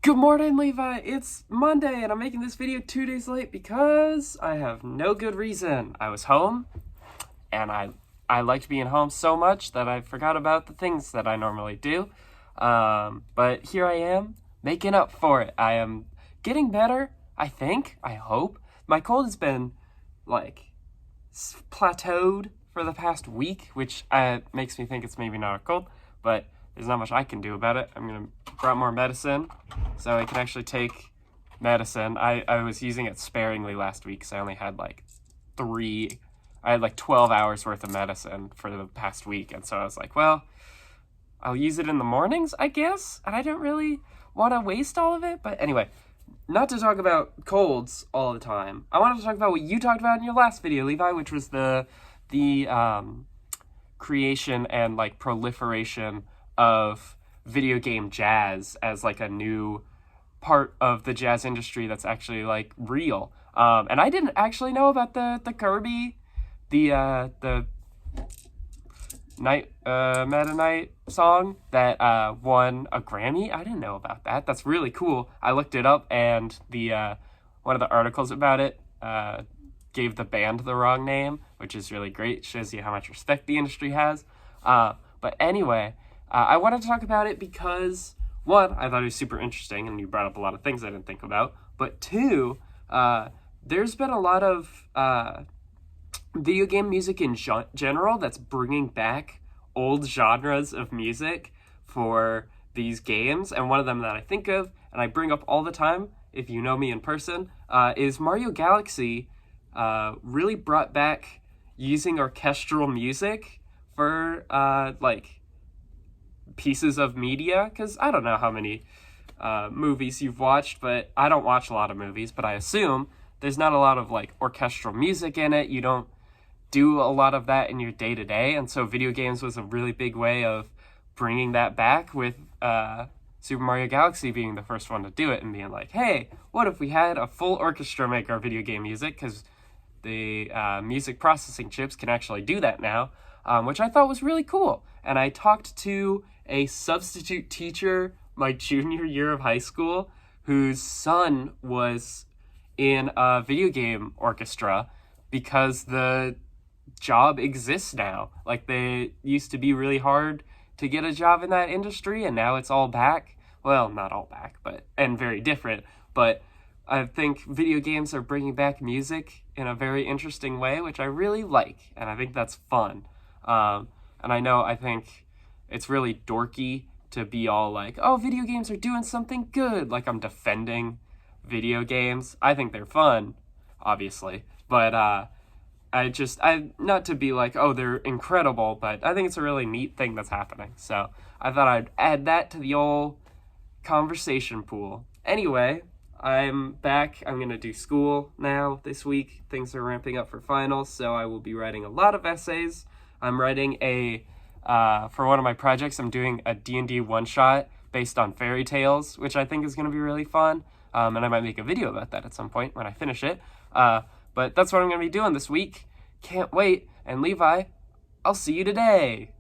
Good morning, Levi. It's Monday, and I'm making this video 2 days late because I have no good reason. I was home, and I liked being home so much that I forgot about the things that I normally do. But here I am, making up for it. I am getting better, I think, I hope. My cold has been, plateaued for the past week, which makes me think it's maybe not a cold, but there's not much I can do about it. I'm going to grab more medicine so I can actually take medicine. I was using it sparingly last week, so I only had I had 12 hours worth of medicine for the past week, and so I was like, well, I'll use it in the mornings, I guess, and I didn't really want to waste all of it, but anyway, not to talk about colds all the time. I wanted to talk about what you talked about in your last video, Levi, which was the creation and proliferation of video game jazz as a new part of the jazz industry that's actually real. And I didn't actually know about the Kirby, the Meta Knight song that won a Grammy. I didn't know about that. That's really cool. I looked it up, and the one of the articles about it gave the band the wrong name, which is really great. It shows you how much respect the industry has. But anyway, I wanted to talk about it because, one, I thought it was super interesting, and you brought up a lot of things I didn't think about. But two, there's been a lot of video game music in general that's bringing back old genres of music for these games. And one of them that I think of, and I bring up all the time, if you know me in person, is Mario Galaxy really brought back using orchestral music for, pieces of media, because I don't know how many movies you've watched, but I don't watch a lot of movies, but I assume there's not a lot of orchestral music in it. You don't do a lot of that in your day-to-day, and so video games was a really big way of bringing that back, with Super Mario Galaxy being the first one to do it and being like, hey, what if we had a full orchestra make our video game music, because the music processing chips can actually do that now, which I thought was really cool. And I talked to a substitute teacher my junior year of high school whose son was in a video game orchestra because the job exists now. They used to be really hard to get a job in that industry, and now it's all back. Well, not all back, and very different, but I think video games are bringing back music in a very interesting way, which I really like, and I think that's fun. And I think it's really dorky to be all oh, video games are doing something good. I'm defending video games. I think they're fun, obviously. But I not to be oh, they're incredible, but I think it's a really neat thing that's happening. So I thought I'd add that to the old conversation pool. Anyway, I'm back. I'm going to do school now this week. Things are ramping up for finals, so I will be writing a lot of essays. I'm writing for one of my projects, I'm doing a D&D one-shot based on fairy tales, which I think is going to be really fun. And I might make a video about that at some point when I finish it. But that's what I'm going to be doing this week. Can't wait. And Levi, I'll see you today.